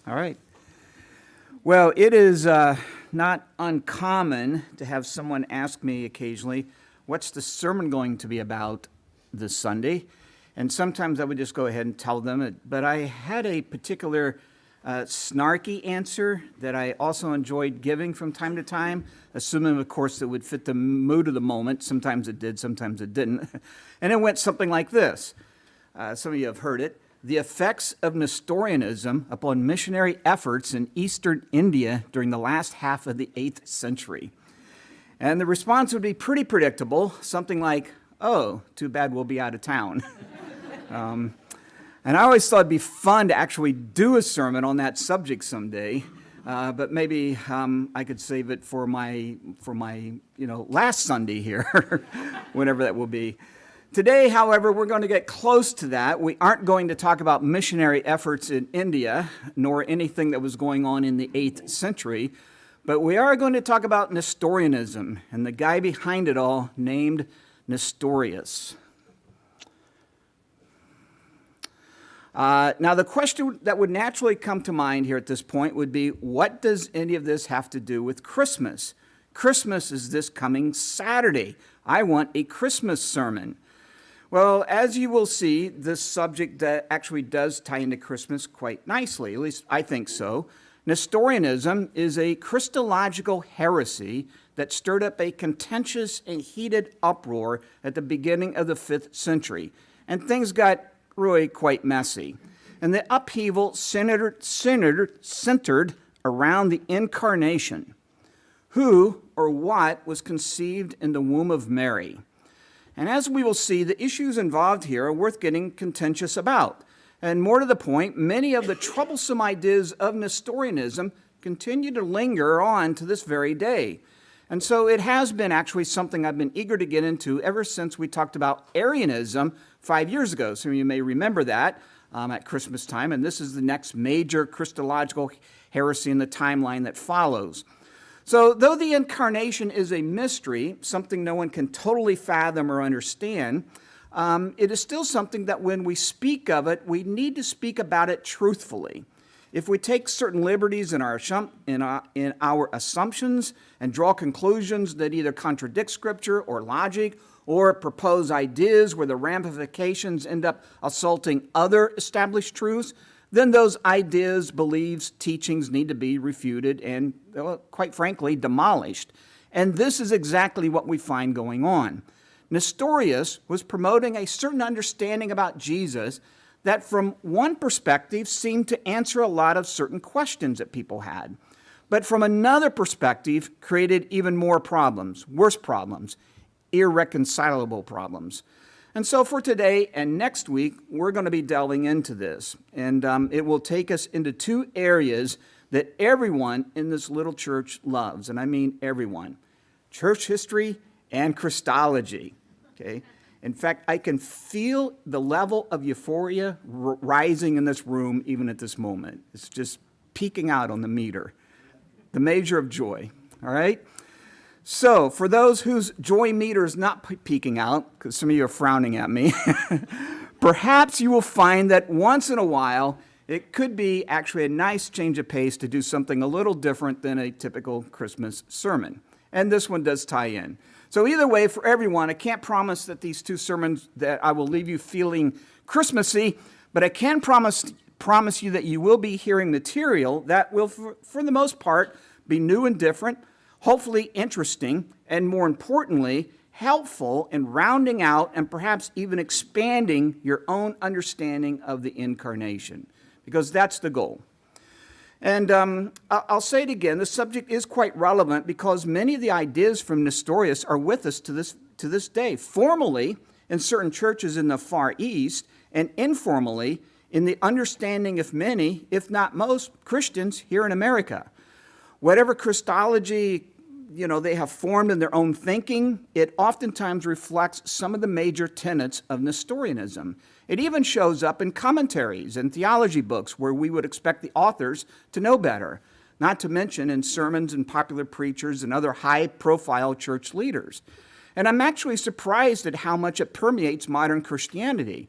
All right. Well, it is not uncommon to have someone ask me occasionally, what's the sermon going to be about this Sunday? And sometimes I would just go ahead and tell them. But I had a particular snarky answer that I also enjoyed giving from time to time, assuming, of course, it would fit the mood of the moment. Sometimes it did, sometimes it didn't. And it went something like this. Some of you have heard it. The effects of Nestorianism upon missionary efforts in eastern India during the last half of the 8th century. And the response would be pretty predictable, something like, oh, too bad we'll be out of town. And I always thought it'd be fun to actually do a sermon on that subject someday, but maybe I could save it for my last Sunday here, whenever that will be. Today, however, we're going to get close to that. We aren't going to talk about missionary efforts in India, nor anything that was going on in the 8th century, but we are going to talk about Nestorianism and the guy behind it all named Nestorius. Now, the question that would naturally come to mind here at this point would be, what does any of this have to do with Christmas? Christmas is this coming Saturday. I want a Christmas sermon. Well, as you will see, this subject actually does tie into Christmas quite nicely, at least I think so. Nestorianism is a Christological heresy that stirred up a contentious and heated uproar at the beginning of the 5th century, and things got really quite messy. And the upheaval centered around the incarnation. Who or what was conceived in the womb of Mary? And as we will see, the issues involved here are worth getting contentious about. And more to the point, many of the troublesome ideas of Nestorianism continue to linger on to this very day. And so it has been actually something I've been eager to get into ever since we talked about Arianism 5 years ago. Some of you may remember that at Christmas time. And this is the next major Christological heresy in the timeline that follows. So though the incarnation is a mystery, something no one can totally fathom or understand, it is still something that when we speak of it, we need to speak about it truthfully. If we take certain liberties in our assumptions and draw conclusions that either contradict Scripture or logic, or propose ideas where the ramifications end up assaulting other established truths, then those ideas, beliefs, teachings need to be refuted and, quite frankly, demolished. And this is exactly what we find going on. Nestorius was promoting a certain understanding about Jesus that from one perspective seemed to answer a lot of certain questions that people had, but from another perspective created even more problems, worse problems, irreconcilable problems. And so for today and next week, we're going to be delving into this. And it will take us into two areas that everyone in this little church loves. And I mean everyone. Church history and Christology. Okay? In fact, I can feel the level of euphoria rising in this room even at this moment. It's just peaking out on the meter. The measure of joy. All right? So, for those whose joy meter is not peaking out, because some of you are frowning at me, perhaps you will find that once in a while, it could be actually a nice change of pace to do something a little different than a typical Christmas sermon. And this one does tie in. So either way, for everyone, I can't promise that these two sermons that I will leave you feeling Christmassy, but I can promise you that you will be hearing material that will, for the most part, be new and different, hopefully interesting, and more importantly, helpful in rounding out and perhaps even expanding your own understanding of the incarnation, because that's the goal. And I'll say it again, the subject is quite relevant because many of the ideas from Nestorius are with us to this day, formally in certain churches in the Far East, and informally in the understanding of many, if not most, Christians here in America. Whatever Christology, they have formed in their own thinking, it oftentimes reflects some of the major tenets of Nestorianism. It even shows up in commentaries and theology books where we would expect the authors to know better, not to mention in sermons and popular preachers and other high-profile church leaders. And I'm actually surprised at how much it permeates modern Christianity.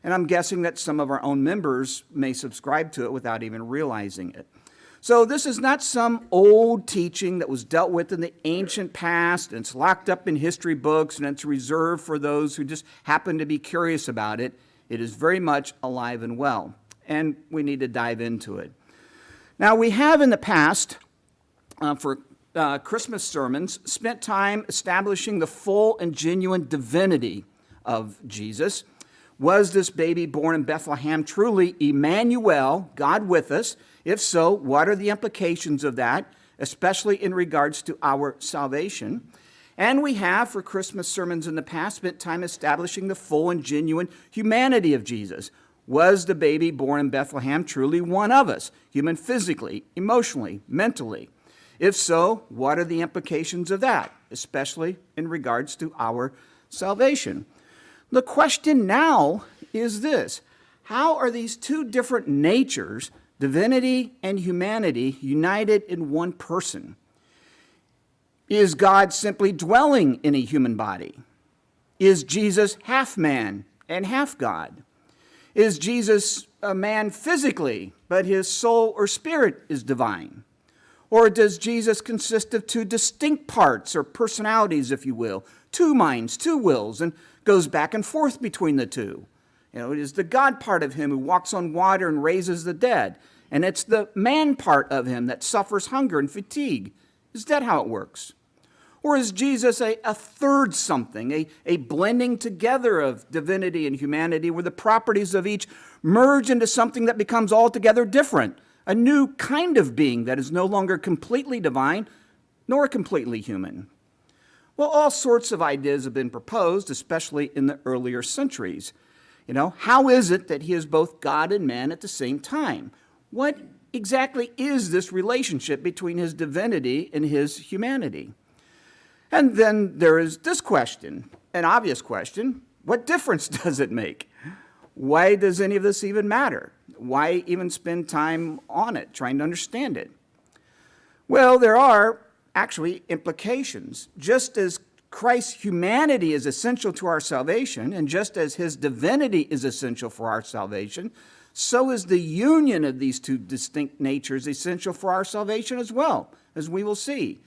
And I'm guessing that some of our own members may subscribe to it without even realizing it. So this is not some old teaching that was dealt with in the ancient past, and it's locked up in history books, and it's reserved for those who just happen to be curious about it. It is very much alive and well, and we need to dive into it. Now, we have in the past, for Christmas sermons, spent time establishing the full and genuine divinity of Jesus. Was this baby born in Bethlehem truly Emmanuel, God with us? If so, what are the implications of that, especially in regards to our salvation? And we have, for Christmas sermons in the past, spent time establishing the full and genuine humanity of Jesus. Was the baby born in Bethlehem truly one of us, human physically, emotionally, mentally? If so, what are the implications of that, especially in regards to our salvation? The question now is this: how are these two different natures, divinity and humanity, united in one person? Is God simply dwelling in a human body? Is Jesus half man and half God? Is Jesus a man physically, but his soul or spirit is divine? Or does Jesus consist of two distinct parts or personalities, if you will, two minds, two wills, and goes back and forth between the two? It is the God part of him who walks on water and raises the dead, and it's the man part of him that suffers hunger and fatigue. Is that how it works? Or is Jesus a third something, a blending together of divinity and humanity where the properties of each merge into something that becomes altogether different, a new kind of being that is no longer completely divine nor completely human? Well, all sorts of ideas have been proposed, especially in the earlier centuries. How is it that he is both God and man at the same time? What exactly is this relationship between his divinity and his humanity? And then there is this question, an obvious question: what difference does it make? Why does any of this even matter? Why even spend time on it, trying to understand it? Well, there are actually implications. Just as Christ's humanity is essential to our salvation, and just as his divinity is essential for our salvation, so is the union of these two distinct natures essential for our salvation as well, as we will see.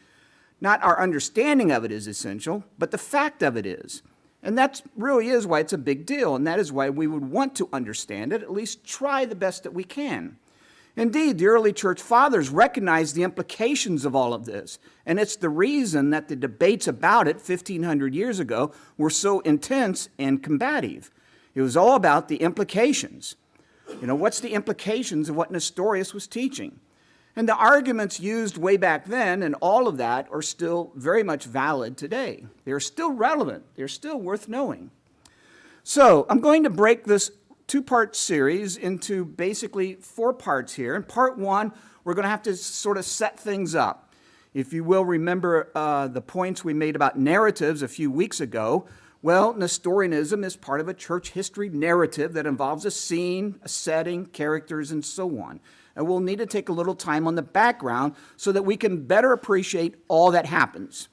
Not our understanding of it is essential, but the fact of it is. And that really is why it's a big deal, and that is why we would want to understand it, at least try the best that we can. Indeed, the early church fathers recognized the implications of all of this, and it's the reason that the debates about it 1,500 years ago were so intense and combative. It was all about the implications. What's the implications of what Nestorius was teaching? And the arguments used way back then and all of that are still very much valid today. They're still relevant. They're still worth knowing. So I'm going to break this two-part series into basically 4 parts here. In part 1, we're going to have to sort of set things up. If you will remember the points we made about narratives a few weeks ago, well, Nestorianism is part of a church history narrative that involves a scene, a setting, characters, and so on. And we'll need to take a little time on the background so that we can better appreciate all that happens.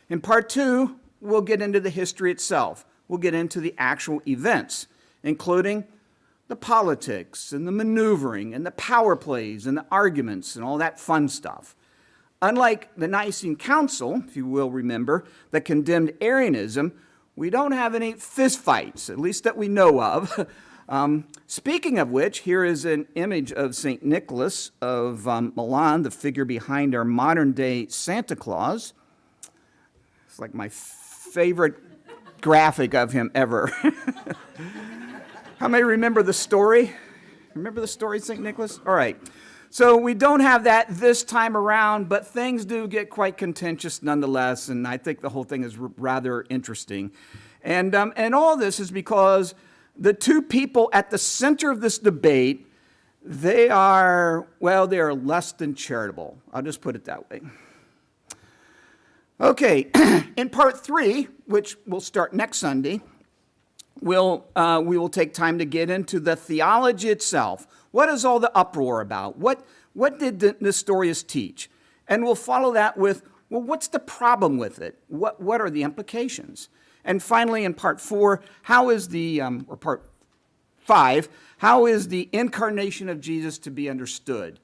In part 2, we'll get into the history itself. We'll get into the actual events, including the politics and the maneuvering and the power plays and the arguments and all that fun stuff. Unlike the Nicene Council, if you will remember, that condemned Arianism, we don't have any fistfights, at least that we know of. Speaking of which, here is an image of St. Nicholas of Milan, the figure behind our modern-day Santa Claus. It's like my favorite graphic of him ever. How many remember the story? Remember the story, St. Nicholas? All right. So we don't have that this time around, but things do get quite contentious nonetheless, and I think the whole thing is rather interesting. And all this is because the two people at the center of this debate, they are less than charitable. I'll just put it that way. Okay, in part 3, which will start next Sunday, we will take time to get into the theology itself. What is all the uproar about? What did Nestorius teach? And we'll follow that with, well, what's the problem with it? What are the implications? And finally, in part 4, how is the, or part 5, how is the incarnation of Jesus to be understood?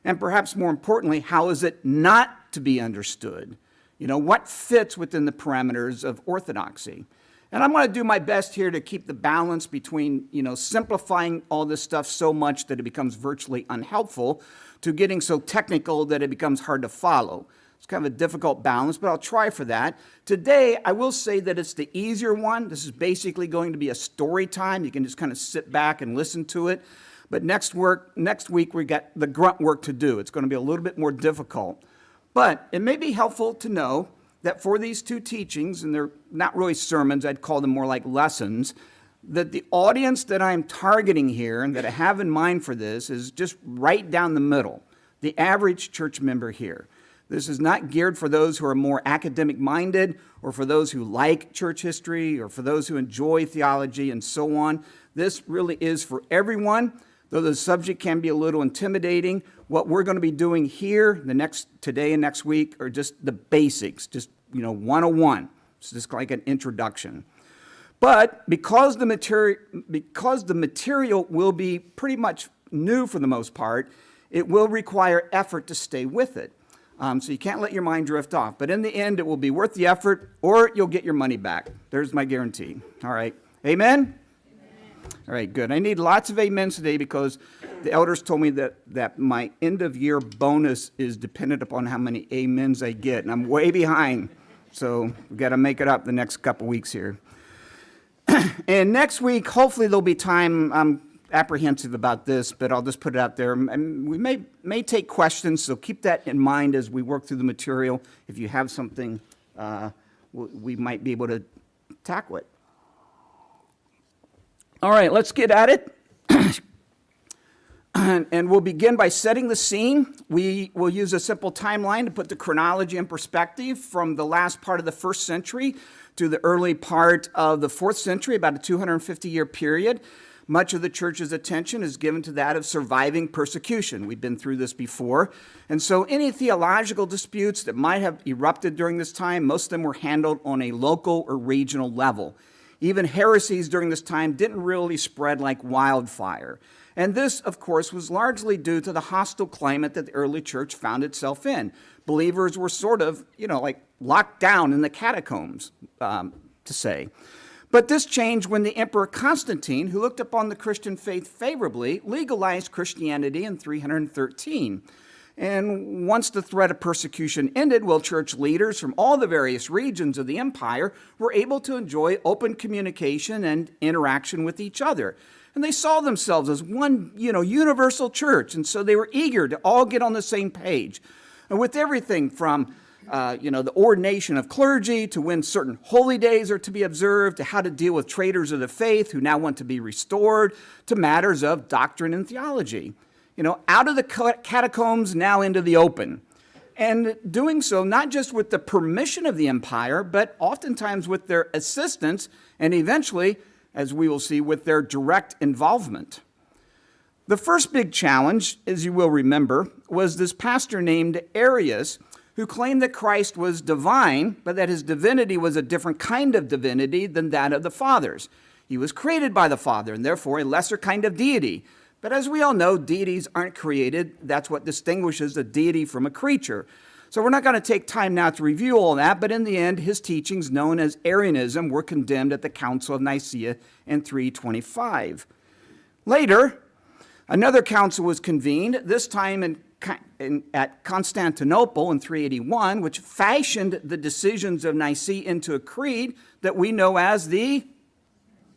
And perhaps more importantly, how is it not to be understood? What fits within the parameters of orthodoxy? And I'm going to do my best here to keep the balance between, simplifying all this stuff so much that it becomes virtually unhelpful to getting so technical that it becomes hard to follow. It's kind of a difficult balance, but I'll try for that. Today, I will say that it's the easier one. This is basically going to be a story time. You can just kind of sit back and listen to it. But next week, we got the grunt work to do. It's going to be a little bit more difficult. But it may be helpful to know that for these two teachings, and they're not really sermons, I'd call them more like lessons, that the audience that I'm targeting here and that I have in mind for this is just right down the middle, the average church member here. This is not geared for those who are more academic-minded or for those who like church history or for those who enjoy theology and so on. This really is for everyone, though the subject can be a little intimidating. What we're going to be doing here today and next week are just the basics, just 101. It's just like an introduction. But because the material will be pretty much new for the most part, it will require effort to stay with it. So you can't let your mind drift off. But in the end, it will be worth the effort, or you'll get your money back. There's my guarantee. All right. Amen? All right, good. I need lots of amens today because the elders told me that my end-of-year bonus is dependent upon how many amens I get, and I'm way behind. So we've got to make it up the next couple weeks here. And next week, hopefully there'll be time. I'm apprehensive about this, but I'll just put it out there. We may take questions, so keep that in mind as we work through the material. If you have something, we might be able to tackle it. All right, let's get at it. And we'll begin by setting the scene. We will use a simple timeline to put the chronology in perspective from the last part of the 1st century to the early part of the 4th century, about a 250-year period. Much of the church's attention is given to that of surviving persecution. We've been through this before. And so any theological disputes that might have erupted during this time, most of them were handled on a local or regional level. Even heresies during this time didn't really spread like wildfire. And this, of course, was largely due to the hostile climate that the early church found itself in. Believers were sort of, like locked down in the catacombs, to say. But this changed when the Emperor Constantine, who looked upon the Christian faith favorably, legalized Christianity in 313. And once the threat of persecution ended, church leaders from all the various regions of the empire were able to enjoy open communication and interaction with each other. And they saw themselves as one, universal church. And so they were eager to all get on the same page. And with everything from, the ordination of clergy to when certain holy days are to be observed, to how to deal with traitors of the faith who now want to be restored, to matters of doctrine and theology. Out of the catacombs, now into the open. And doing so not just with the permission of the empire, but oftentimes with their assistance, and eventually, as we will see, with their direct involvement. The first big challenge, as you will remember, was this pastor named Arius, who claimed that Christ was divine, but that his divinity was a different kind of divinity than that of the fathers. He was created by the Father, and therefore a lesser kind of deity. But as we all know, deities aren't created. That's what distinguishes a deity from a creature. So we're not going to take time now to review all that, but in the end, his teachings, known as Arianism, were condemned at the Council of Nicaea in 325. Later, another council was convened, this time at Constantinople in 381, which fashioned the decisions of Nicaea into a creed that we know as the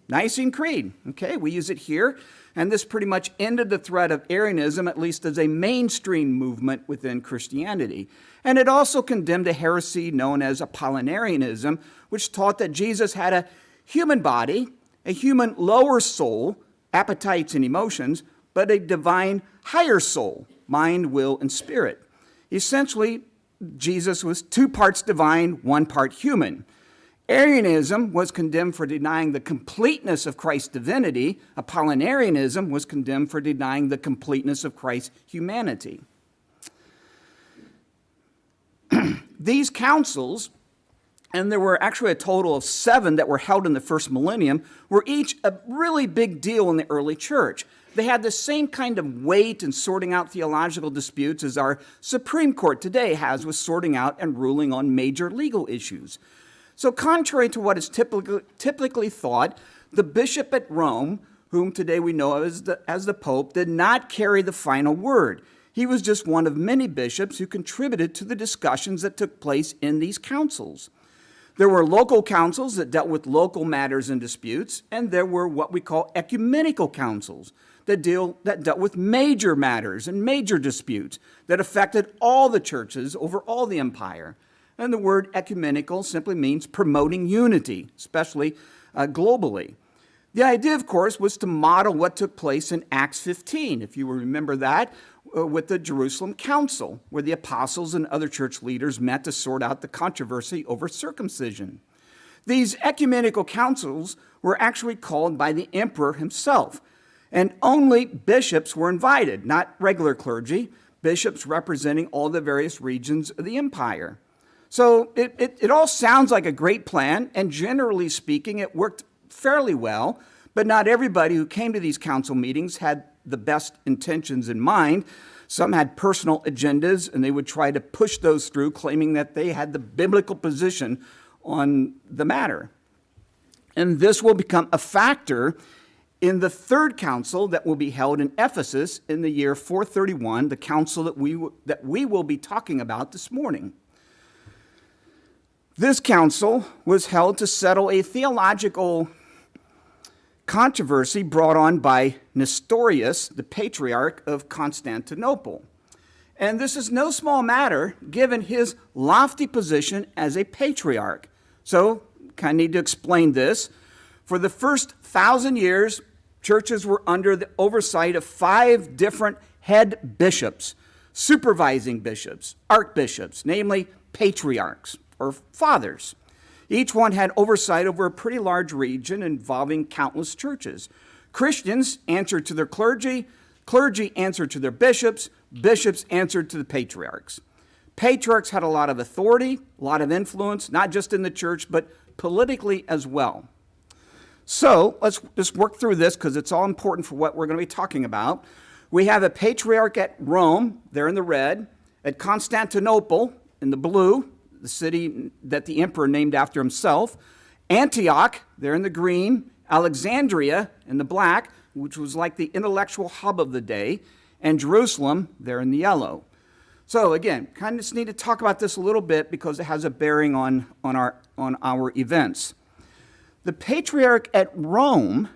Nicene Creed. Okay, we use it here. And this pretty much ended the threat of Arianism, at least as a mainstream movement within Christianity. And it also condemned a heresy known as Apollinarianism, which taught that Jesus had a human body, a human lower soul, appetites and emotions, but a divine higher soul, mind, will, and spirit. Essentially, Jesus was 2 parts divine, 1 part human. Arianism was condemned for denying the completeness of Christ's divinity. Apollinarianism was condemned for denying the completeness of Christ's humanity. These councils and there were actually a total of 7 that were held in the first millennium, were each a really big deal in the early church. They had the same kind of weight in sorting out theological disputes as our Supreme Court today has with sorting out and ruling on major legal issues. So contrary to what is typically thought, the bishop at Rome, whom today we know as the Pope, did not carry the final word. He was just one of many bishops who contributed to the discussions that took place in these councils. There were local councils that dealt with local matters and disputes, and there were what we call ecumenical councils that dealt with major matters and major disputes that affected all the churches over all the empire. And the word ecumenical simply means promoting unity, especially globally. The idea, of course, was to model what took place in Acts 15, if you remember that, with the Jerusalem Council, where the apostles and other church leaders met to sort out the controversy over circumcision. These ecumenical councils were actually called by the emperor himself, and only bishops were invited, not regular clergy, bishops representing all the various regions of the empire. So it all sounds like a great plan, and generally speaking, it worked fairly well, but not everybody who came to these council meetings had the best intentions in mind. Some had personal agendas, and they would try to push those through, claiming that they had the biblical position on the matter. And this will become a factor in the third council that will be held in Ephesus in the year 431, the council that we will be talking about this morning. This council was held to settle a theological controversy brought on by Nestorius, the Patriarch of Constantinople. And this is no small matter given his lofty position as a patriarch. So, kind of need to explain this. For the first 1,000 years, churches were under the oversight of 5 different head bishops, supervising bishops, archbishops, namely patriarchs or fathers. Each one had oversight over a pretty large region involving countless churches. Christians answered to their clergy, clergy answered to their bishops, bishops answered to the patriarchs. Patriarchs had a lot of authority, a lot of influence, not just in the church, but politically as well. So let's just work through this because it's all important for what we're going to be talking about. We have a patriarch at Rome, there in the red, at Constantinople in the blue, the city that the emperor named after himself, Antioch, there in the green, Alexandria in the black, which was like the intellectual hub of the day, and Jerusalem, there in the yellow. So again, kind of just need to talk about this a little bit because it has a bearing on our events. The patriarch at Rome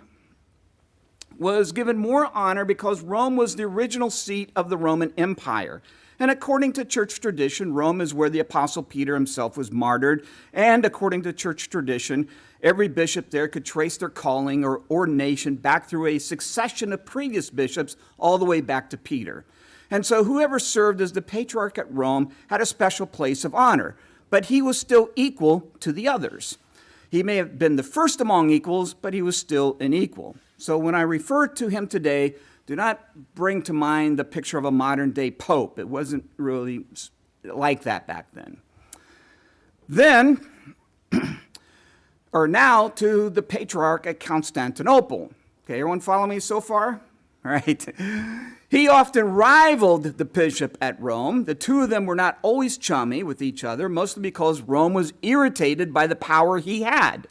was given more honor because Rome was the original seat of the Roman Empire. And according to church tradition, Rome is where the Apostle Peter himself was martyred. And according to church tradition, every bishop there could trace their calling or ordination back through a succession of previous bishops all the way back to Peter. And so whoever served as the patriarch at Rome had a special place of honor, but he was still equal to the others. He may have been the first among equals, but he was still an equal. So when I refer to him today, do not bring to mind the picture of a modern-day pope. It wasn't really like that back then. Then, or now to the patriarch at Constantinople. Okay, everyone follow me so far? All right. He often rivaled the bishop at Rome. The two of them were not always chummy with each other, mostly because Rome was irritated by the power he had.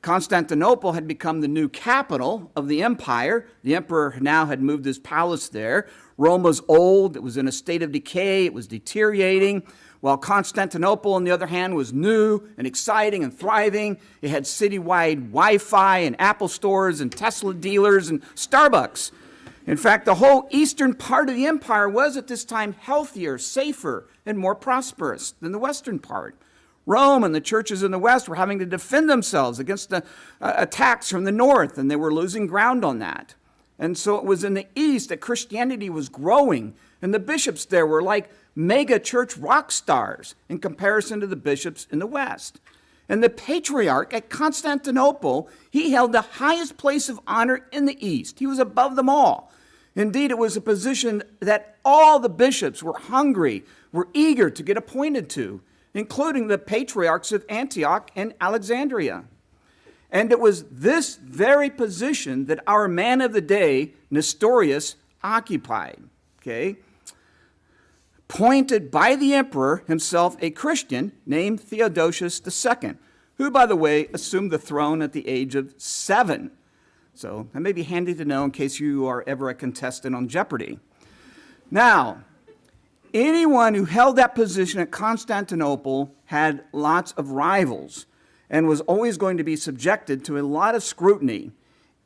Constantinople had become the new capital of the empire. The emperor now had moved his palace there. Rome was old. It was in a state of decay. It was deteriorating. While Constantinople, on the other hand, was new and exciting and thriving. It had citywide Wi-Fi and Apple stores and Tesla dealers and Starbucks. In fact, the whole eastern part of the empire was at this time healthier, safer, and more prosperous than the western part. Rome and the churches in the west were having to defend themselves against the attacks from the north, and they were losing ground on that. And so it was in the east that Christianity was growing, and the bishops there were like mega church rock stars in comparison to the bishops in the west. And the patriarch at Constantinople, he held the highest place of honor in the east. He was above them all. Indeed, it was a position that all the bishops were hungry, were eager to get appointed to. including the patriarchs of Antioch and Alexandria. And it was this very position that our man of the day, Nestorius, occupied. Okay? Appointed by the emperor himself, a Christian named Theodosius II, who, by the way, assumed the throne at the age of 7. So that may be handy to know in case you are ever a contestant on Jeopardy. Now, anyone who held that position at Constantinople had lots of rivals and was always going to be subjected to a lot of scrutiny.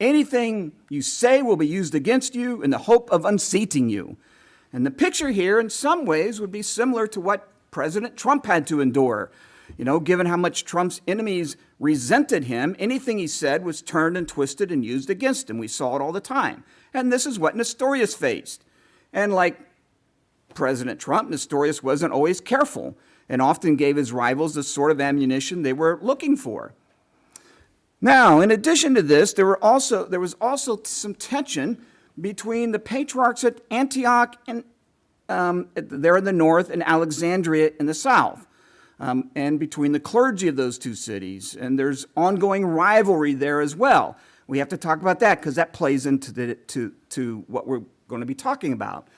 Anything you say will be used against you in the hope of unseating you. And the picture here, in some ways, would be similar to what President Trump had to endure. You know, given how much Trump's enemies resented him, anything he said was turned and twisted and used against him. We saw it all the time. And this is what Nestorius faced. And like President Trump, Nestorius wasn't always careful and often gave his rivals the sort of ammunition they were looking for. Now, in addition to this, there was also some tension between the patriarchs at Antioch and there in the north and Alexandria in the south, and between the clergy of those two cities. And there's ongoing rivalry there as well. We have to talk about that because that plays into to what we're going to be talking about.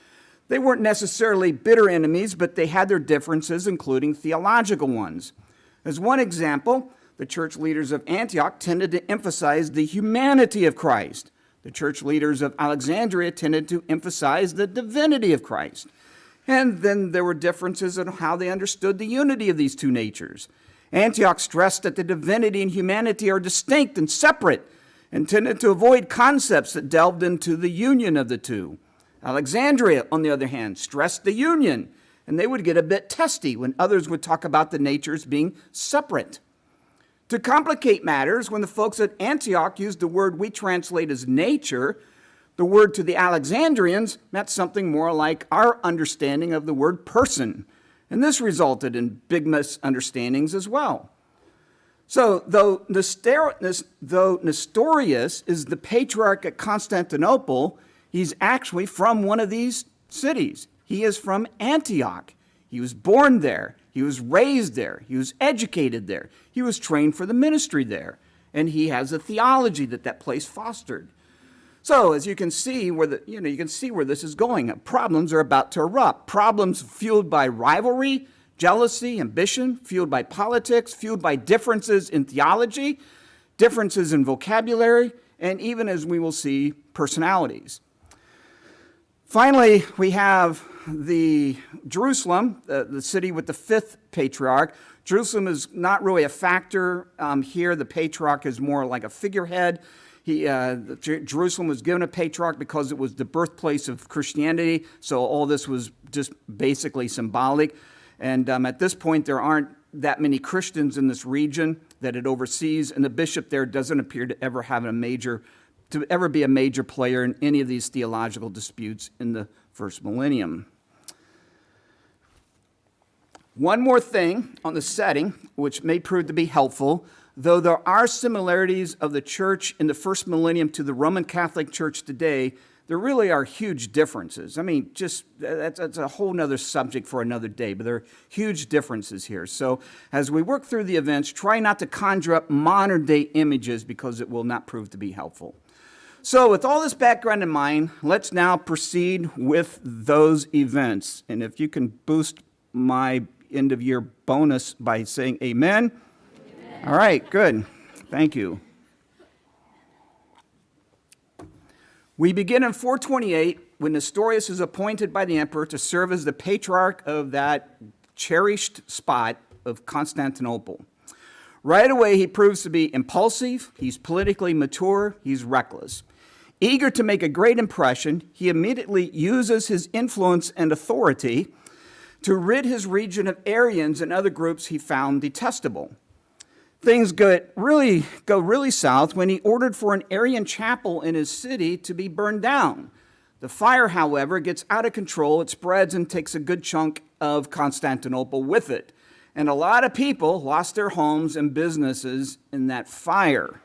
They weren't necessarily bitter enemies, but they had their differences, including theological ones. As one example, the church leaders of Antioch tended to emphasize the humanity of Christ. The church leaders of Alexandria tended to emphasize the divinity of Christ. And then there were differences in how they understood the unity of these two natures. Antioch stressed that the divinity and humanity are distinct and separate, and tended to avoid concepts that delved into the union of the two. Alexandria, on the other hand, stressed the union, and they would get a bit testy when others would talk about the natures being separate. To complicate matters, when the folks at Antioch used the word we translate as nature, the word to the Alexandrians meant something more like our understanding of the word person, and this resulted in big misunderstandings as well. So, though Nestorius is the patriarch at Constantinople, he's actually from one of these cities. He is from Antioch. He was born there. He was raised there. He was educated there. He was trained for the ministry there. And he has a theology that place fostered. So, as you can see where this is going. Problems are about to erupt. Problems fueled by rivalry, jealousy, ambition, fueled by politics, fueled by differences in theology, differences in vocabulary, and even, as we will see, personalities. Finally, we have the Jerusalem, the city with the fifth patriarch. Jerusalem is not really a factor here. The patriarch is more like a figurehead. Jerusalem was given a patriarch because it was the birthplace of Christianity, so all this was just basically symbolic. And at this point, there aren't that many Christians in this region that it oversees, and the bishop there doesn't appear to ever be a major player in any of these theological disputes in the first millennium. One more thing on the setting, which may prove to be helpful, though there are similarities of the church in the first millennium to the Roman Catholic Church today, there really are huge differences. I mean, that's a whole nother subject for another day, but there are huge differences here. So as we work through the events, try not to conjure up modern day images because it will not prove to be helpful. So with all this background in mind, let's now proceed with those events. And if you can boost my end of year bonus by saying amen. Amen. All right, good. Thank you. We begin in 428 when Nestorius is appointed by the emperor to serve as the patriarch of that cherished spot of Constantinople. Right away, he proves to be impulsive, he's politically mature, he's reckless. Eager to make a great impression, he immediately uses his influence and authority to rid his region of Arians and other groups he found detestable. Things go really south when he ordered for an Arian chapel in his city to be burned down. The fire, however, gets out of control. It spreads and takes a good chunk of Constantinople with it. And a lot of people lost their homes and businesses in that fire.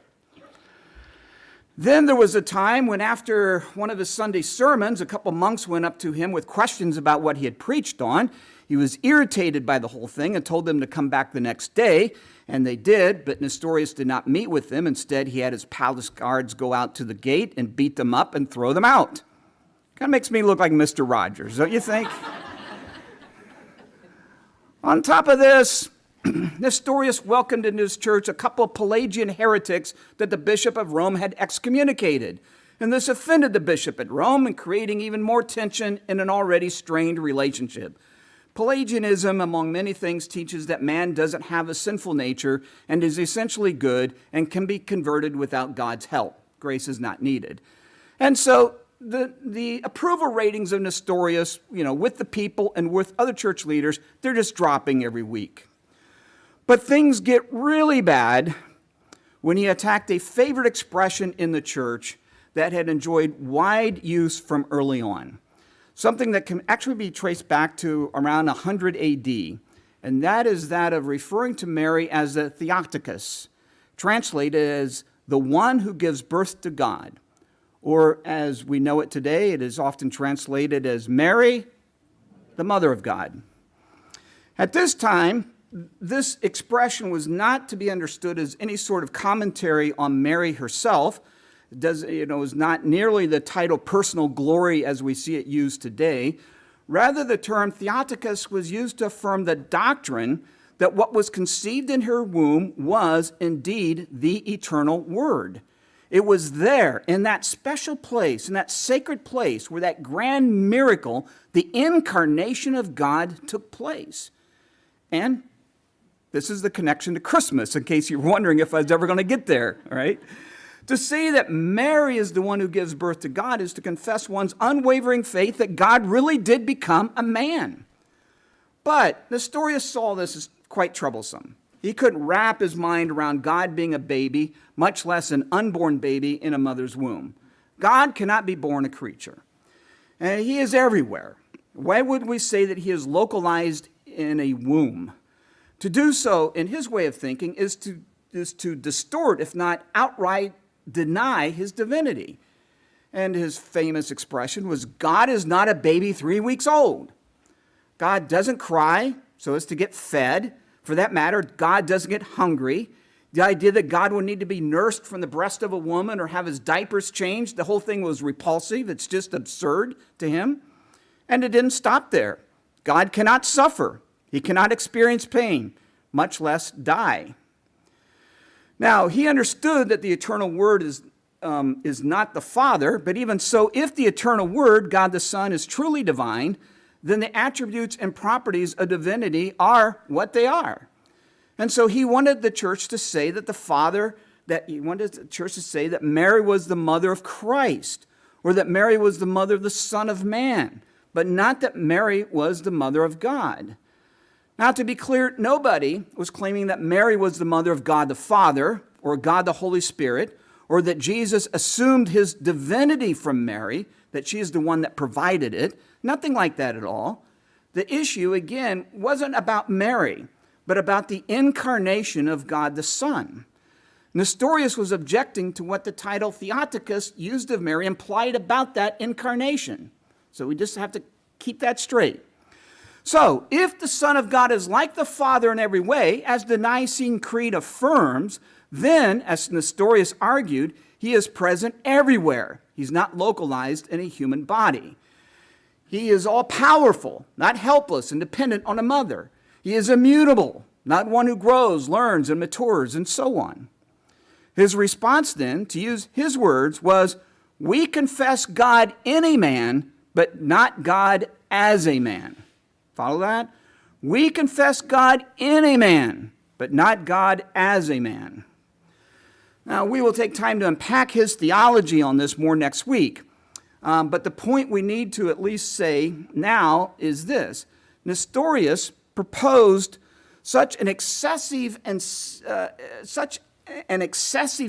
Then there was a time when after one of his Sunday sermons, a couple monks went up to him with questions about what he had preached on. He was irritated by the whole thing and told them to come back the next day, and they did, but Nestorius did not meet with them. Instead, he had his palace guards go out to the gate and beat them up and throw them out. Kind of makes me look like Mr. Rogers, don't you think? On top of this, Nestorius welcomed into his church a couple of Pelagian heretics that the Bishop of Rome had excommunicated. And this offended the bishop at Rome and creating even more tension in an already strained relationship. Pelagianism, among many things, teaches that man doesn't have a sinful nature and is essentially good and can be converted without God's help. Grace is not needed. And so the approval ratings of Nestorius, with the people and with other church leaders, they're just dropping every week. But things get really bad when he attacked a favorite expression in the church that had enjoyed wide use from early on, something that can actually be traced back to around 100 AD, and that is that of referring to Mary as the Theotokos, translated as the one who gives birth to God, or as we know it today, it is often translated as Mary, the Mother of God. At this time, this expression was not to be understood as any sort of commentary on Mary herself. It was not nearly the title personal glory as we see it used today. Rather, the term Theotokos was used to affirm the doctrine that what was conceived in her womb was indeed the eternal Word. It was there, in that special place, in that sacred place, where that grand miracle, the incarnation of God, took place. And this is the connection to Christmas, in case you're wondering if I was ever going to get there, all right? To say that Mary is the one who gives birth to God is to confess one's unwavering faith that God really did become a man. But Nestorius saw this as quite troublesome. He couldn't wrap his mind around God being a baby, much less an unborn baby in a mother's womb. God cannot be born a creature. And he is everywhere. Why would we say that he is localized in a womb? To do so, in his way of thinking, is to distort, if not outright deny, his divinity. And his famous expression was, God is not a baby 3 weeks old. God doesn't cry so as to get fed. For that matter, God doesn't get hungry. The idea that God would need to be nursed from the breast of a woman or have his diapers changed, the whole thing was repulsive. It's just absurd to him. And it didn't stop there. God cannot suffer. He cannot experience pain, much less die. Now, he understood that the eternal Word is not the Father, but even so, if the eternal Word, God the Son, is truly divine, then the attributes and properties of divinity are what they are. And so he wanted the church to say that that Mary was the mother of Christ, or that Mary was the mother of the Son of Man, but not that Mary was the mother of God. Now, to be clear, nobody was claiming that Mary was the mother of God the Father or God the Holy Spirit, or that Jesus assumed his divinity from Mary, that she is the one that provided it. Nothing like that at all. The issue, again, wasn't about Mary, but about the incarnation of God the Son. Nestorius was objecting to what the title Theotokos used of Mary implied about that incarnation. So we just have to keep that straight. So, if the Son of God is like the Father in every way, as the Nicene Creed affirms, then, as Nestorius argued, he is present everywhere. He's not localized in a human body. He is all-powerful, not helpless and dependent on a mother. He is immutable, not one who grows, learns, and matures, and so on. His response then, to use his words, was, "We confess God in a man, but not God as a man." Follow that? We confess God in a man, but not God as a man. Now, we will take time to unpack his theology on this more next week. But the point we need to at least say now is this. Nestorius proposed such an excessive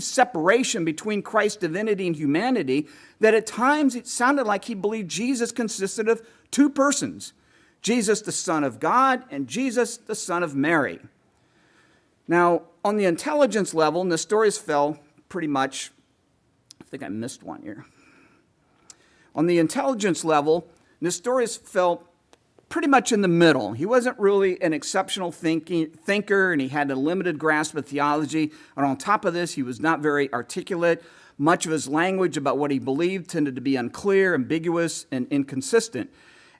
separation between Christ's divinity and humanity that at times it sounded like he believed Jesus consisted of two persons. Jesus, the Son of God, and Jesus, the Son of Mary. Now, on the intelligence level, Nestorius fell pretty much I think I missed one here. On the intelligence level, Nestorius fell pretty much in the middle. He wasn't really an exceptional thinker, and he had a limited grasp of theology. And on top of this, he was not very articulate. Much of his language about what he believed tended to be unclear, ambiguous, and inconsistent.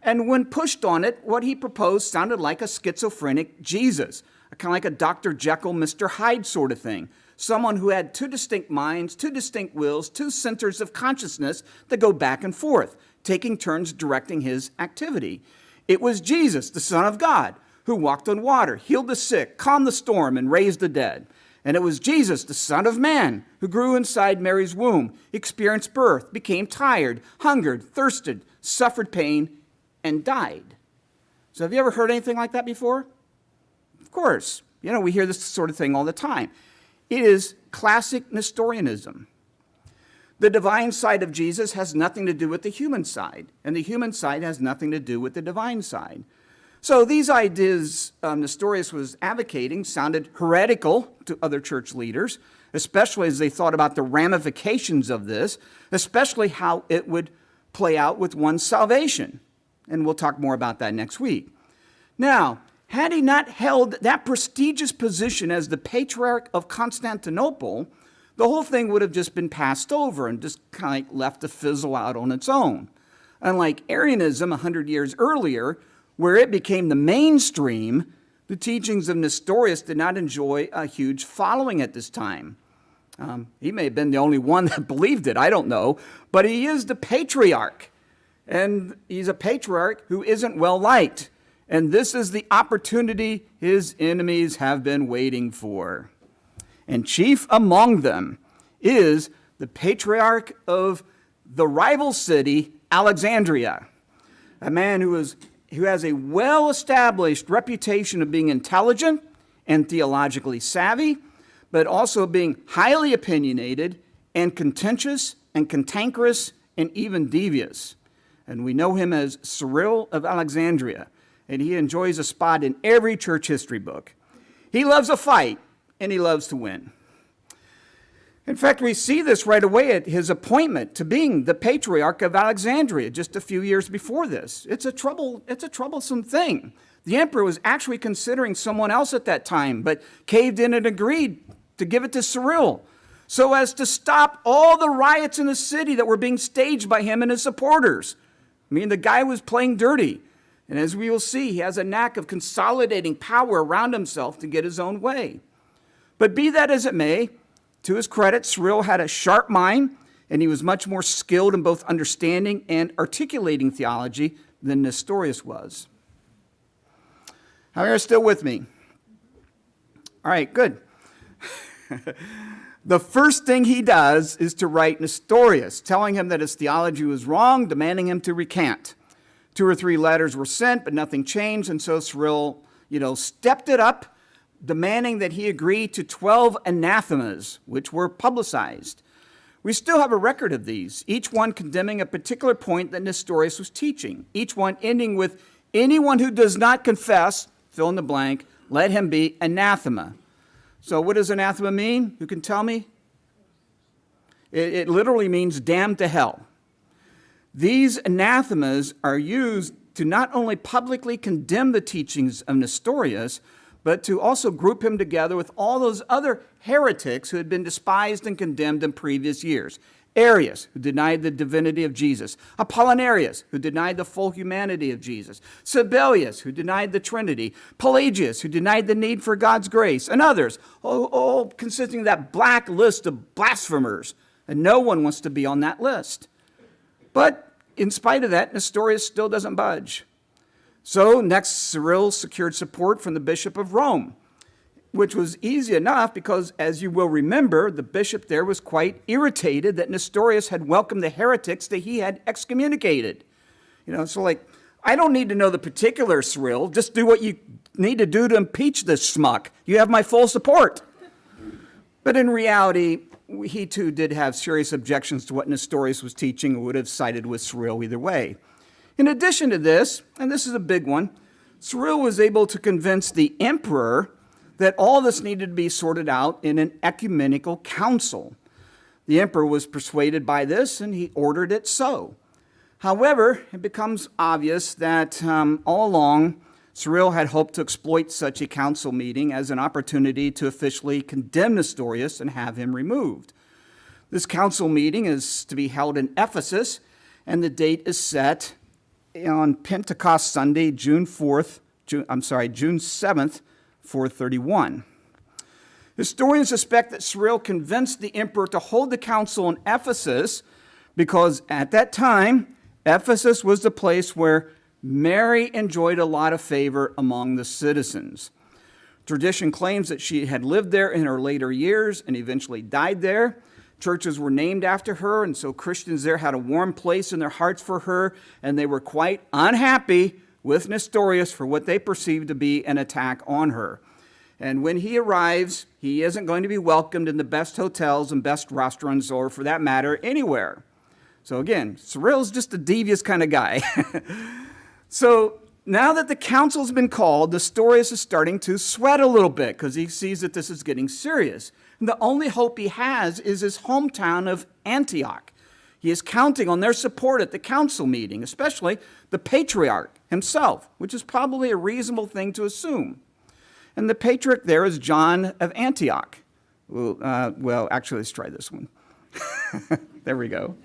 And when pushed on it, what he proposed sounded like a schizophrenic Jesus, kind of like a Dr. Jekyll, Mr. Hyde sort of thing. Someone who had two distinct minds, two distinct wills, two centers of consciousness that go back and forth, taking turns directing his activity. It was Jesus, the Son of God, who walked on water, healed the sick, calmed the storm, and raised the dead. And it was Jesus, the Son of Man, who grew inside Mary's womb, experienced birth, became tired, hungered, thirsted, suffered pain, and died. So have you ever heard anything like that before? Of course. We hear this sort of thing all the time. It is classic Nestorianism. The divine side of Jesus has nothing to do with the human side, and the human side has nothing to do with the divine side. So these ideas Nestorius was advocating sounded heretical to other church leaders, especially as they thought about the ramifications of this, especially how it would play out with one's salvation. And we'll talk more about that next week. Now, had he not held that prestigious position as the Patriarch of Constantinople, the whole thing would have just been passed over and just kind of left to fizzle out on its own. Unlike Arianism 100 years earlier, where it became the mainstream, the teachings of Nestorius did not enjoy a huge following at this time. He may have been the only one that believed it, I don't know, but he is the Patriarch. And he's a patriarch who isn't well liked. And this is the opportunity his enemies have been waiting for. And chief among them is the patriarch of the rival city, Alexandria, a man who has a well-established reputation of being intelligent and theologically savvy, but also being highly opinionated and contentious and cantankerous and even devious. And we know him as Cyril of Alexandria, and he enjoys a spot in every church history book. He loves a fight, and he loves to win. In fact, we see this right away at his appointment to being the Patriarch of Alexandria just a few years before this. It's a troublesome thing. The emperor was actually considering someone else at that time, but caved in and agreed to give it to Cyril, so as to stop all the riots in the city that were being staged by him and his supporters. The guy was playing dirty. And as we will see, he has a knack of consolidating power around himself to get his own way. But be that as it may, to his credit, Cyril had a sharp mind, and he was much more skilled in both understanding and articulating theology than Nestorius was. How are you still with me? All right, good. The first thing he does is to write Nestorius, telling him that his theology was wrong, demanding him to recant. 2 or 3 letters were sent, but nothing changed, and so Cyril, stepped it up, demanding that he agree to 12 anathemas, which were publicized. We still have a record of these, each one condemning a particular point that Nestorius was teaching, each one ending with, anyone who does not confess, fill in the blank, let him be anathema. So what does anathema mean? Who can tell me? It literally means damned to hell. These anathemas are used to not only publicly condemn the teachings of Nestorius, but to also group him together with all those other heretics who had been despised and condemned in previous years. Arius, who denied the divinity of Jesus. Apollinarius, who denied the full humanity of Jesus. Sabellius, who denied the Trinity. Pelagius, who denied the need for God's grace. And others, all consisting of that black list of blasphemers. And no one wants to be on that list. But in spite of that, Nestorius still doesn't budge. So next, Cyril secured support from the Bishop of Rome, which was easy enough because, as you will remember, the bishop there was quite irritated that Nestorius had welcomed the heretics that he had excommunicated. I don't need to know the particulars, Cyril. Just do what you need to do to impeach this schmuck. You have my full support. But in reality, he too did have serious objections to what Nestorius was teaching and would have sided with Cyril either way. In addition to this, and this is a big one, Cyril was able to convince the emperor that all this needed to be sorted out in an ecumenical council. The emperor was persuaded by this, and he ordered it so. However, it becomes obvious that all along, Cyril had hoped to exploit such a council meeting as an opportunity to officially condemn Nestorius and have him removed. This council meeting is to be held in Ephesus, and the date is set on Pentecost Sunday, June 7th, 431. Historians suspect that Cyril convinced the emperor to hold the council in Ephesus because at that time, Ephesus was the place where Mary enjoyed a lot of favor among the citizens. Tradition claims that she had lived there in her later years and eventually died there. Churches were named after her, and so Christians there had a warm place in their hearts for her, and they were quite unhappy with Nestorius for what they perceived to be an attack on her. And when he arrives, he isn't going to be welcomed in the best hotels and best restaurants, or for that matter, anywhere. So again, Cyril's just a devious kind of guy. So now that the council's been called, Nestorius is starting to sweat a little bit because he sees that this is getting serious. And the only hope he has is his hometown of Antioch. He is counting on their support at the council meeting, especially the Patriarch himself, which is probably a reasonable thing to assume. And the Patriarch there is John of Antioch. Well, actually, let's try this one. There we go.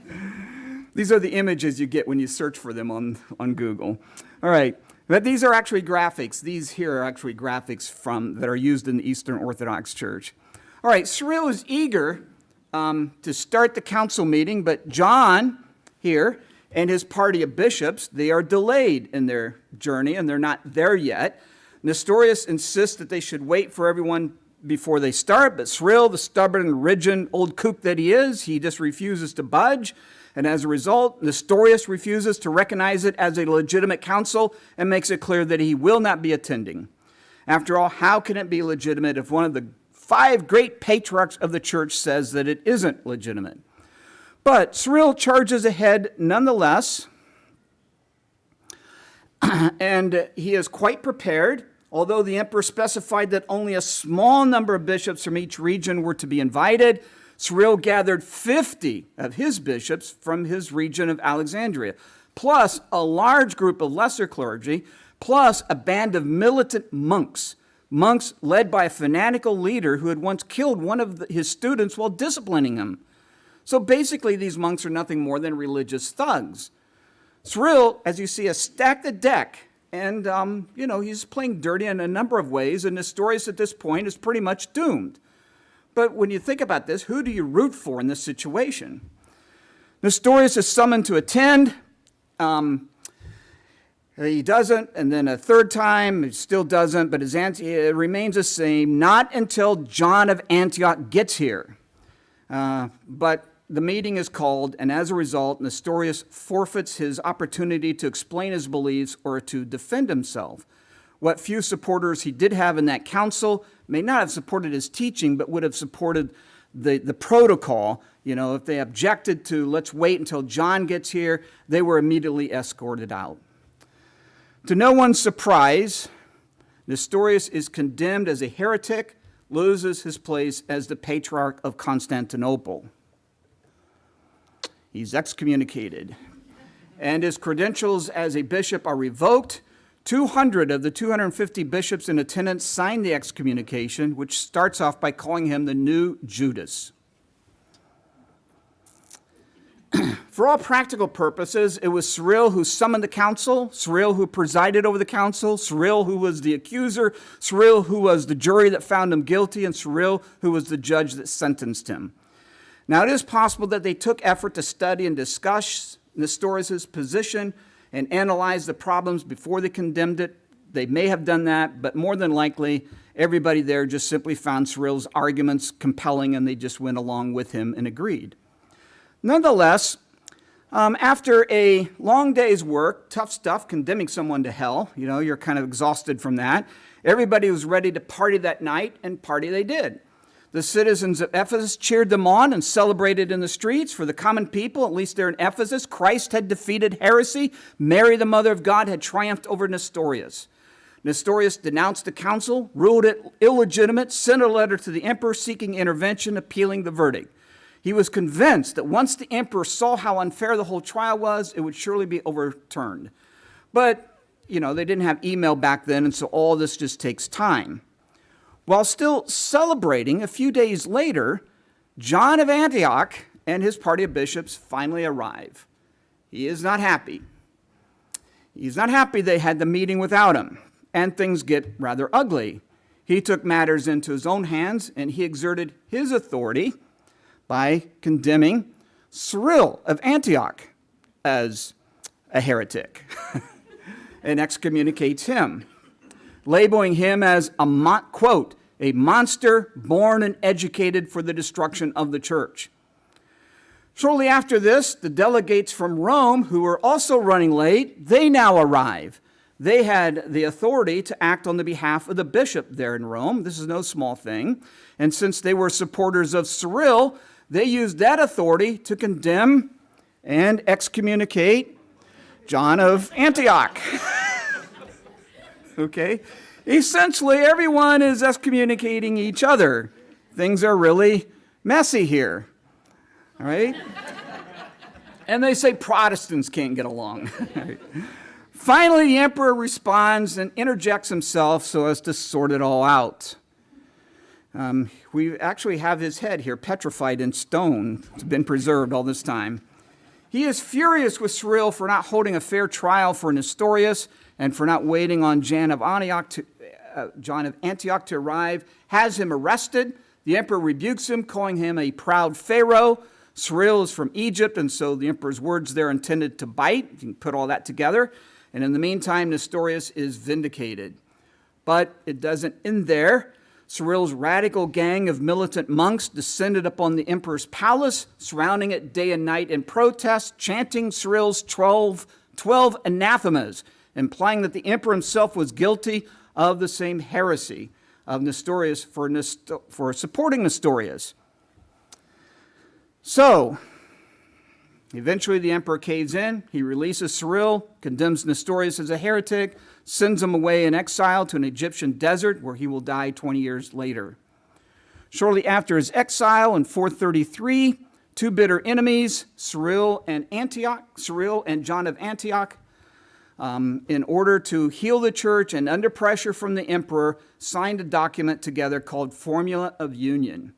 These are the images you get when you search for them on Google. All right, but these are actually graphics. These here are actually graphics that are used in the Eastern Orthodox Church. All right, Cyril is eager to start the council meeting, but John here and his party of bishops, they are delayed in their journey, and they're not there yet. Nestorius insists that they should wait for everyone before they start, but Cyril, the stubborn, rigid old kook that he is, he just refuses to budge. And as a result, Nestorius refuses to recognize it as a legitimate council and makes it clear that he will not be attending. After all, how can it be legitimate if one of the 5 great patriarchs of the church says that it isn't legitimate? But Cyril charges ahead nonetheless, and he is quite prepared. Although the emperor specified that only a small number of bishops from each region were to be invited, Cyril gathered 50 of his bishops from his region of Alexandria, plus a large group of lesser clergy, plus a band of militant monks led by a fanatical leader who had once killed one of his students while disciplining him. So basically, these monks are nothing more than religious thugs. Cyril, as you see, has stacked the deck. And, he's playing dirty in a number of ways, and Nestorius at this point is pretty much doomed. But when you think about this, who do you root for in this situation? Nestorius is summoned to attend. He doesn't, and then a third time, he still doesn't, but his answer remains the same, not until John of Antioch gets here. But the meeting is called, and as a result, Nestorius forfeits his opportunity to explain his beliefs or to defend himself. What few supporters he did have in that council may not have supported his teaching, but would have supported the protocol. If they objected to, let's wait until John gets here, they were immediately escorted out. To no one's surprise, Nestorius is condemned as a heretic, loses his place as the Patriarch of Constantinople. He's excommunicated, and his credentials as a bishop are revoked. 200 of the 250 bishops in attendance signed the excommunication, which starts off by calling him the new Judas. For all practical purposes, it was Cyril who summoned the council, Cyril who presided over the council, Cyril who was the accuser, Cyril who was the jury that found him guilty, and Cyril who was the judge that sentenced him. Now, it is possible that they took effort to study and discuss Nestorius' position and analyze the problems before they condemned it. They may have done that, but more than likely, everybody there just simply found Cyril's arguments compelling, and they just went along with him and agreed. Nonetheless, after a long day's work, tough stuff, condemning someone to hell, you're kind of exhausted from that. Everybody was ready to party that night, and party they did. The citizens of Ephesus cheered them on and celebrated in the streets. For the common people, at least there in Ephesus, Christ had defeated heresy. Mary, the Mother of God, had triumphed over Nestorius. Nestorius denounced the council, ruled it illegitimate, sent a letter to the emperor seeking intervention, appealing the verdict. He was convinced that once the emperor saw how unfair the whole trial was, it would surely be overturned. But, they didn't have email back then, and so all this just takes time. While still celebrating, a few days later, John of Antioch and his party of bishops finally arrive. He is not happy. He's not happy they had the meeting without him, and things get rather ugly. He took matters into his own hands, and he exerted his authority by condemning Cyril of Antioch as a heretic and excommunicates him, labeling him as quote, a monster born and educated for the destruction of the church. Shortly after this, the delegates from Rome, who were also running late, they now arrive. They had the authority to act on the behalf of the bishop there in Rome. This is no small thing. And since they were supporters of Cyril, they used that authority to condemn and excommunicate John of Antioch. Okay? Essentially, everyone is excommunicating each other. Things are really messy here. All right? And they say Protestants can't get along. Finally, the emperor responds and interjects himself so as to sort it all out. We actually have his head here petrified in stone. It's been preserved all this time. He is furious with Cyril for not holding a fair trial for Nestorius and for not waiting on John of Antioch to arrive, has him arrested. The emperor rebukes him, calling him a proud pharaoh. Cyril is from Egypt, and so the emperor's words there intended to bite. You can put all that together. And in the meantime, Nestorius is vindicated. But it doesn't end there. Cyril's radical gang of militant monks descended upon the emperor's palace, surrounding it day and night in protest, chanting Cyril's 12 anathemas, implying that the emperor himself was guilty of the same heresy of Nestorius for supporting Nestorius. So, eventually the emperor caves in. He releases Cyril, condemns Nestorius as a heretic, sends him away in exile to an Egyptian desert where he will die 20 years later. Shortly after his exile in 433, two bitter enemies, Cyril and John of Antioch, in order to heal the church and under pressure from the emperor, signed a document together called Formula of Union.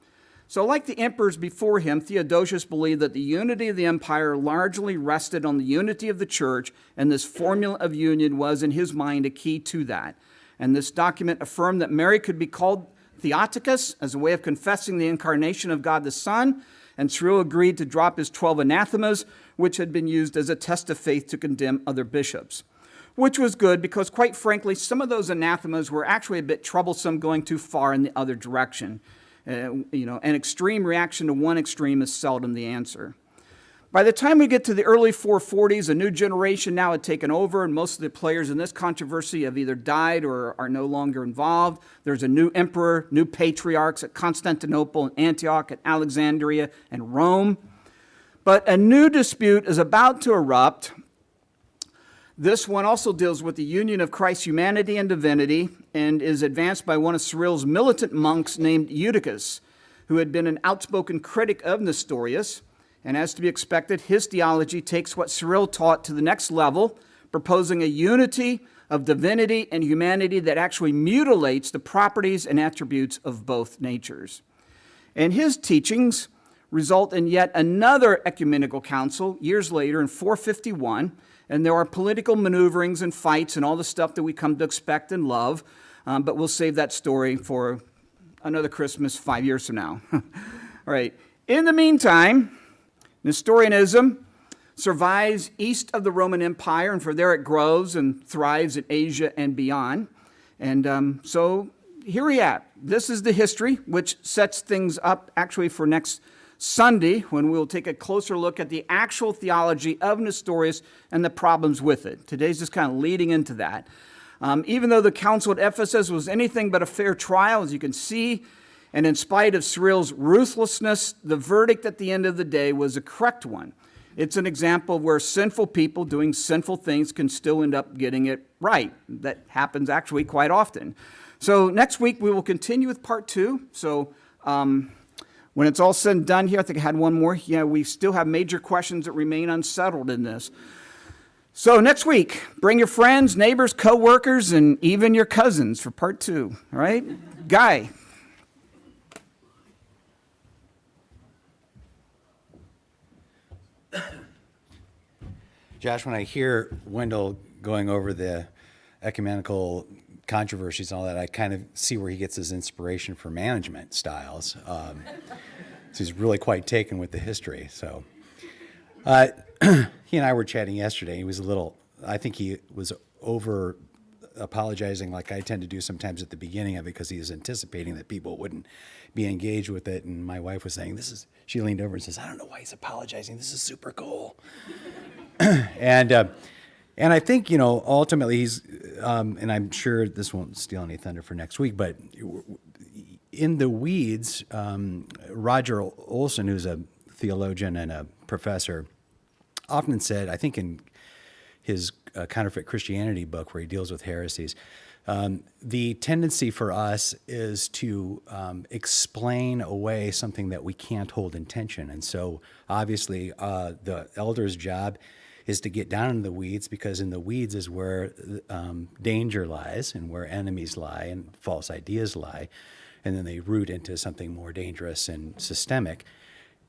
So like the emperors before him, Theodosius believed that the unity of the empire largely rested on the unity of the church, and this formula of union was, in his mind, a key to that. And this document affirmed that Mary could be called Theotokos as a way of confessing the incarnation of God the Son, and Cyril agreed to drop his 12 anathemas, which had been used as a test of faith to condemn other bishops. Which was good because, quite frankly, some of those anathemas were actually a bit troublesome, going too far in the other direction. An extreme reaction to one extreme is seldom the answer. By the time we get to the early 440s, a new generation now had taken over, and most of the players in this controversy have either died or are no longer involved. There's a new emperor, new patriarchs at Constantinople and Antioch, at Alexandria and Rome. But a new dispute is about to erupt. This one also deals with the union of Christ's humanity and divinity and is advanced by one of Cyril's militant monks named Eutychus, who had been an outspoken critic of Nestorius. And as to be expected, his theology takes what Cyril taught to the next level, proposing a unity of divinity and humanity that actually mutilates the properties and attributes of both natures. And his teachings result in yet another ecumenical council years later in 451. And there are political maneuverings and fights and all the stuff that we come to expect and love. But we'll save that story for another Christmas 5 years from now. All right. In the meantime, Nestorianism survives east of the Roman Empire, and from there it grows and thrives in Asia and beyond. And so here we are. This is the history, which sets things up actually for next Sunday, when we'll take a closer look at the actual theology of Nestorius and the problems with it. Today's just kind of leading into that. Even though the council at Ephesus was anything but a fair trial, as you can see, and in spite of Cyril's ruthlessness, the verdict at the end of the day was a correct one. It's an example where sinful people doing sinful things can still end up getting it right. That happens actually quite often. So next week we will continue with part 2. So When it's all said and done here, I think I had one more. Yeah, we still have major questions that remain unsettled in this. So next week, bring your friends, neighbors, co-workers, and even your cousins for part 2, all right? Guy. Josh, when I hear Wendell going over the ecumenical controversies and all that, I kind of see where he gets his inspiration for management styles. So he's really quite taken with the history. So he and I were chatting yesterday. He was I think he was over apologizing like I tend to do sometimes at the beginning of it because he was anticipating that people wouldn't be engaged with it. And my wife was saying, she leaned over and says, I don't know why he's apologizing. This is super cool. And I think, ultimately he's, and I'm sure this won't steal any thunder for next week, but in the weeds, Roger Olson, who's a theologian and a professor, often said, I think in his Counterfeit Christianity book where he deals with heresies, the tendency for us is to explain away something that we can't hold in tension. And so obviously the elder's job is to get down in the weeds, because in the weeds is where danger lies and where enemies lie and false ideas lie. And then they root into something more dangerous and systemic.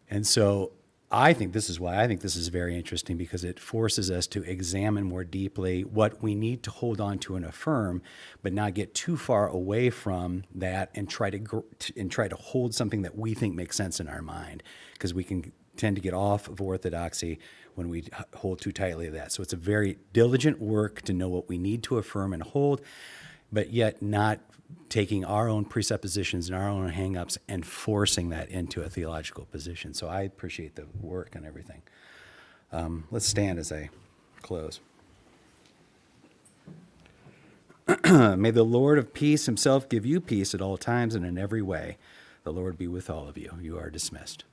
And so I think this is why I think this is very interesting, because it forces us to examine more deeply what we need to hold on to and affirm, but not get too far away from that and try to hold something that we think makes sense in our mind, because we can tend to get off of orthodoxy when we hold too tightly to that. So it's a very diligent work to know what we need to affirm and hold, but yet not taking our own presuppositions and our own hang-ups and forcing that into a theological position. So I appreciate the work and everything. Let's stand as I close. May the Lord of peace himself give you peace at all times and in every way. The Lord be with all of you. You are dismissed.